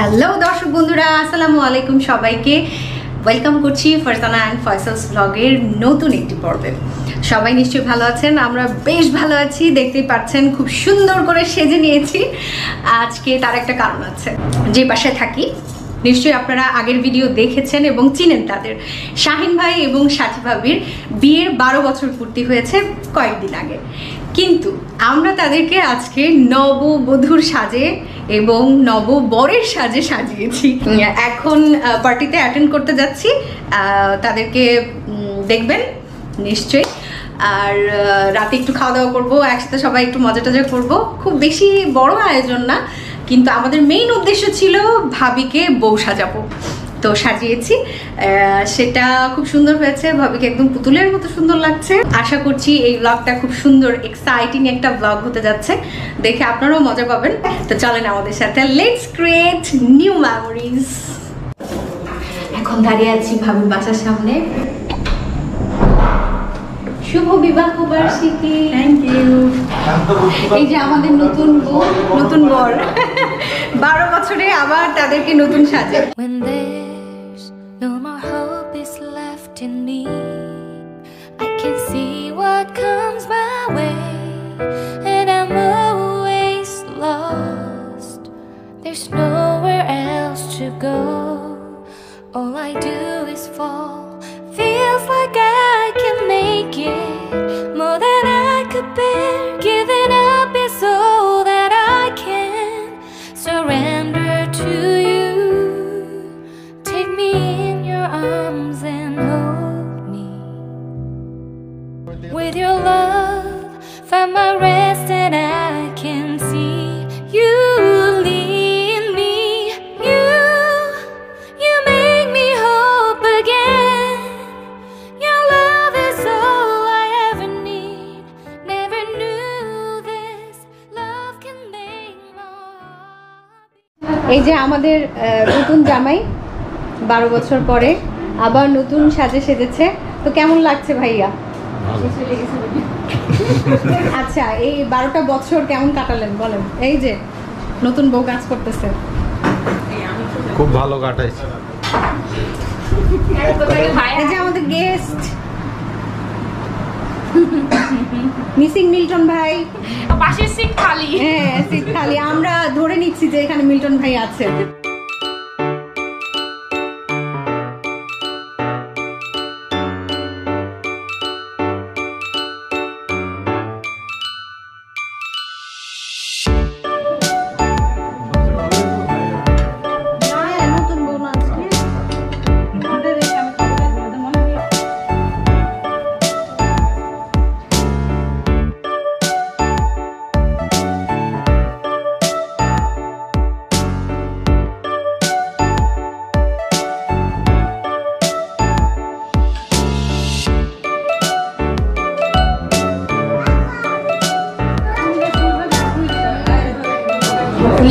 Hello দর্শক বন্ধুরা, আসসালামু আলাইকুম। সবাইকে ওয়েলকাম করছি ফারজানা অ্যান্ড ফয়সালস ব্লগের নতুন একটি পর্বে। সবাই নিশ্চয়ই ভালো আছেন, আমরা বেশ ভালো আছি। দেখতেই পাচ্ছেন খুব সুন্দর করে সেজে নিয়েছি। আজকে তার একটা কারণ আছে। যে বাসায় থাকি নিশ্চয়ই আপনারা আগের ভিডিও দেখেছেন এবং চিনেন তাদের। শাহিন ভাই এবং সাথী ভাবির বিয়ের 12 বছর পূর্তি হয়েছে কয়েকদিন আগে, কিন্তু আমরা তাদেরকে আজকে নববধূর সাজে এবং নববরের সাজে সাজিয়েছি। এখন পার্টিতে অ্যাটেন্ড করতে যাচ্ছি, তাদেরকে দেখবেন নিশ্চয়ই। আর রাতে একটু খাওয়া দাওয়া করবো, একসাথে সবাই একটু মজা টজা করবো। খুব বেশি বড় আয়োজন না, কিন্তু আমাদের মেইন উদ্দেশ্য ছিল ভাবিকে বউ সাজাবো, তো সাজিয়েছি। সেটা খুব সুন্দর হয়েছে, ভাবিকে একদম পুতুলের মতো সুন্দর লাগছে। আশা করছি এই ব্লগটা খুব সুন্দর এক্সাইটিং একটা ব্লগ হতে যাচ্ছে, দেখে আপনারাও মজা পাবেন। তো চলেন আমাদের সাথে, লেটস ক্রিয়েট নিউ মেমোরিজ। এখন দাঁড়িয়ে আছি ভাবির বাসার সামনে। শুভ বিবাহ বার্ষিকী। Thank you. এই যে আমাদের নতুন বউ, নতুন বর। 12 বছরে আবার তাদেরকে নতুন সাজে। When there's no more hope is left in me, I can see what comes my way, and I'm always lost. There's nowhere else to go. All I do is fall. Feels like I can make it more than I could bear. Giving up is all that I can surrender to you. Take me in your arms and hold me. With your love, find my rest and I can see you lead me. You make me hope again. Your love is all I ever need. Never knew this love can make more. এই যে আমাদের নতুন জামাই 12 বছর পরে আবার নতুন সাজে সেজেছে। তো কেমন লাগছে ভাইয়া? আচ্ছা, এই 12টা বছর কেমন কাটালেন বলেন? এই যে নতুন বউ কাজ করতেছে। খুব ভালো কাটাইছে। এই যে আমাদের গেস্ট মিসিং মিল্টন ভাই। পাশের সিট খালি। হ্যাঁ, সিট খালি। আমরা ধরে নিচ্ছি যে এখানে মিল্টন ভাই আছে।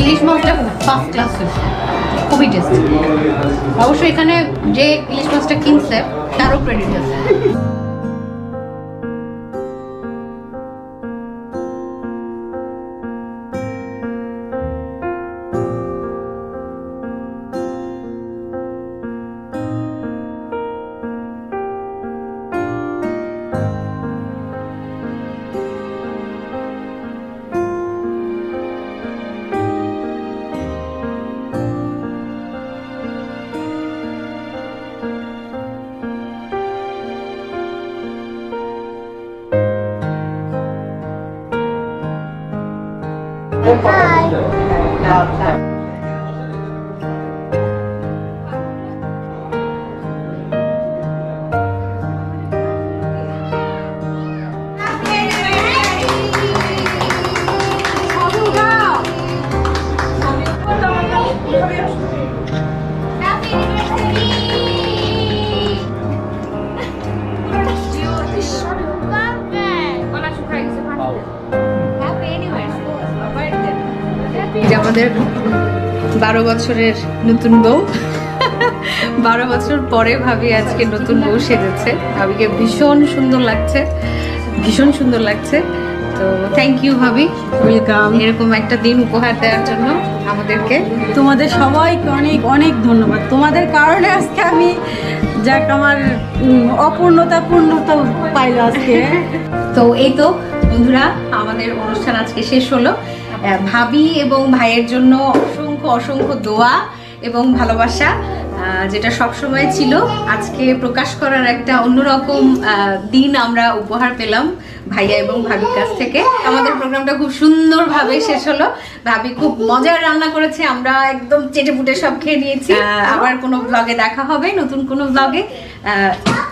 ইলিশ মাছটা ফার্স্ট ক্লাস, খুবই টেস্টি। অবশ্যই এখানে যে ইলিশ মাছটা কিনছে তারও ক্রেডিট আছে। আমাদের 12 বছরের নতুন বউ। 12 বছর পরে ভাবি আজকে নতুন বউ সেজেছে। ভাবিকে ভীষণ সুন্দর লাগছে, ভীষণ সুন্দর লাগছে। তো তো থ্যাংক ইউ ভাবি, ওয়েলকাম। এরকম একটা দিন উপহার দেওয়ার জন্য আমাদেরকে। তোমাদের সবাইকে অনেক অনেক ধন্যবাদ। তোমাদের কারণে আজকে আমি যাক আমার পূর্ণতা পাইলো আজকে। তো এই তো বন্ধুরা, আমাদের অনুষ্ঠান আজকে শেষ হলো। ভাবি এবং ভাইয়ের জন্য অসংখ্য অসংখ্য দোয়া এবং ভালোবাসা, যেটা সব সময় ছিল, আজকে প্রকাশ করার একটা অন্যরকম দিন আমরা উপহার পেলাম ভাইয়া এবং ভাবির কাছ থেকে। আমাদের প্রোগ্রামটা খুব সুন্দরভাবে শেষ হলো। ভাবি খুব মজার রান্না করেছে, আমরা একদম চেটেপুটে সব খেয়ে নিয়েছি। আবার কোনো ব্লগে দেখা হবে, নতুন কোনো ব্লগে।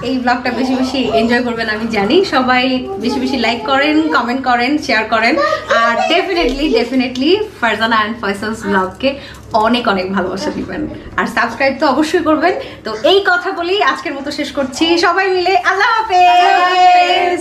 এই ব্লগটা বেশি বেশি এনজয় করবেন আমি জানি। সবাই বেশি বেশি লাইক করেন, কমেন্ট করেন, শেয়ার করেন, আর ডেফিনেটলি ফারজানা অ্যান্ড ফয়সালস ব্লগকে অনেক অনেক ভালোবাসা দিবেন, আর সাবস্ক্রাইব তো অবশ্যই করবেন। তো এই কথা বলেই আজকের মতো শেষ করছি। সবাই মিলে আল্লাহ হাফেজ।